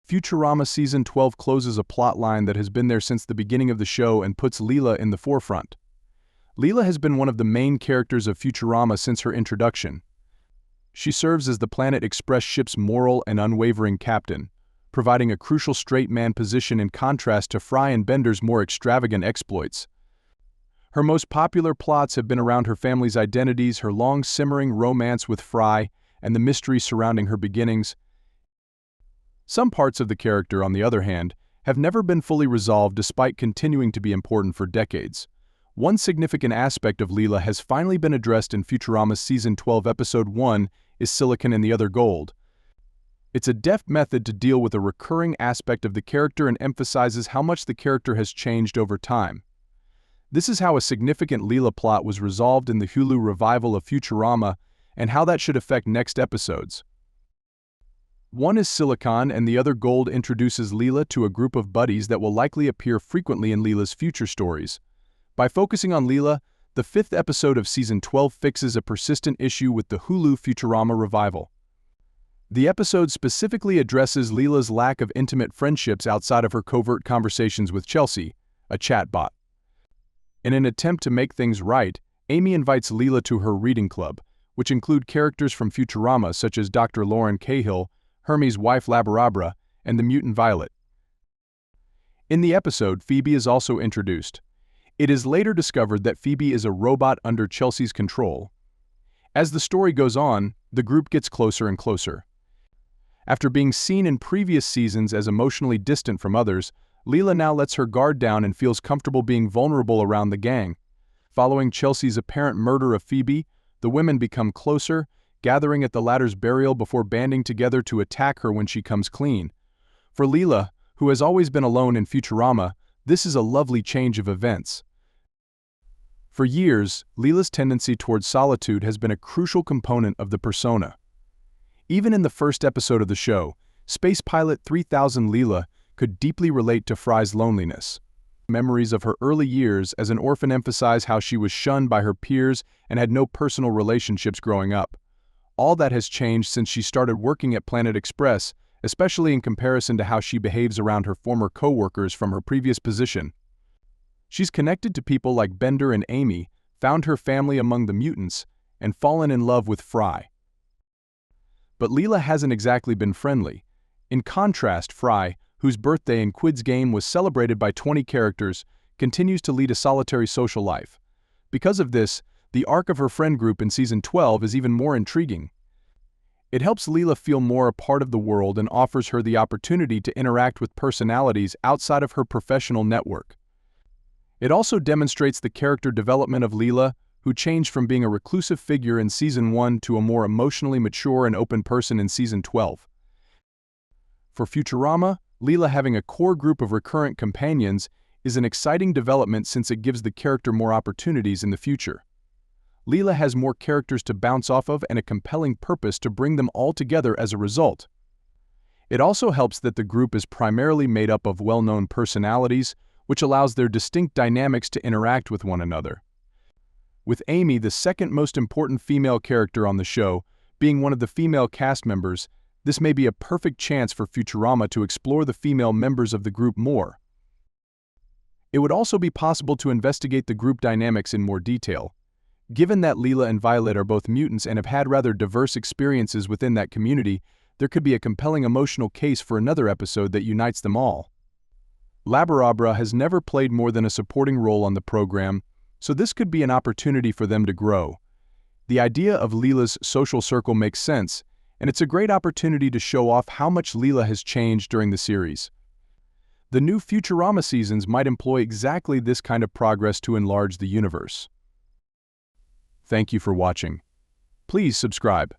Futurama Season 12 closes a plotline that has been there since the beginning of the show and puts Leela in the forefront. Leela has been one of the main characters of Futurama since her introduction. She serves as the Planet Express ship's moral and unwavering captain, providing a crucial straight man position in contrast to Fry and Bender's more extravagant exploits. Her most popular plots have been around her family's identities, her long-simmering romance with Fry, and the mystery surrounding her beginnings. Some parts of the character, on the other hand, have never been fully resolved despite continuing to be important for decades. One significant aspect of Leela has finally been addressed in Futurama's Season 12 Episode 1 is Silicon and the Other Gold. It's a deft method to deal with a recurring aspect of the character and emphasizes how much the character has changed over time. This is how a significant Leela plot was resolved in the Hulu revival of Futurama and how that should affect next episodes. One is Silicon and the Other Gold introduces Leela to a group of buddies that will likely appear frequently in Leela's future stories. By focusing on Leela, the 5th episode of Season 12 fixes a persistent issue with the Hulu Futurama revival. The episode specifically addresses Leela's lack of intimate friendships outside of her covert conversations with Chelsea, a chatbot. In an attempt to make things right, Amy invites Leela to her reading club, which include characters from Futurama such as Dr. Lauren Cahill, Hermes' wife Labarabra, and the mutant Violet. In the episode, Phoebe is also introduced. It is later discovered that Phoebe is a robot under Chelsea's control. As the story goes on, the group gets closer and closer. After being seen in previous seasons as emotionally distant from others, Leela now lets her guard down and feels comfortable being vulnerable around the gang. Following Chelsea's apparent murder of Phoebe, the women become closer, gathering at the latter's burial before banding together to attack her when she comes clean. For Leela, who has always been alone in Futurama, this is a lovely change of events. For years, Leela's tendency towards solitude has been a crucial component of the persona. Even in the first episode of the show, space pilot 3000 Leela could deeply relate to Fry's loneliness. Memories of her early years as an orphan emphasize how she was shunned by her peers and had no personal relationships growing up. All that has changed since she started working at Planet Express, especially in comparison to how she behaves around her former co-workers from her previous position. She's connected to people like Bender and Amy, found her family among the mutants, and fallen in love with Fry. But Leela hasn't exactly been friendly. In contrast, Fry, whose birthday in Quid's game was celebrated by 20 characters, continues to lead a solitary social life. Because of this, the arc of her friend group in Season 12 is even more intriguing. It helps Leela feel more a part of the world and offers her the opportunity to interact with personalities outside of her professional network. It also demonstrates the character development of Leela, who changed from being a reclusive figure in Season 1 to a more emotionally mature and open person in Season 12. For Futurama, Leela having a core group of recurrent companions is an exciting development since it gives the character more opportunities in the future. Leela has more characters to bounce off of and a compelling purpose to bring them all together as a result. It also helps that the group is primarily made up of well-known personalities, which allows their distinct dynamics to interact with one another. With Amy, the second most important female character on the show, being one of the female cast members, this may be a perfect chance for Futurama to explore the female members of the group more. It would also be possible to investigate the group dynamics in more detail. Given that Leela and Violet are both mutants and have had rather diverse experiences within that community, there could be a compelling emotional case for another episode that unites them all. Labarabra has never played more than a supporting role on the program, so this could be an opportunity for them to grow. The idea of Leela's social circle makes sense, and it's a great opportunity to show off how much Leela has changed during the series. The new Futurama seasons might employ exactly this kind of progress to enlarge the universe. Thank you for watching. Please subscribe.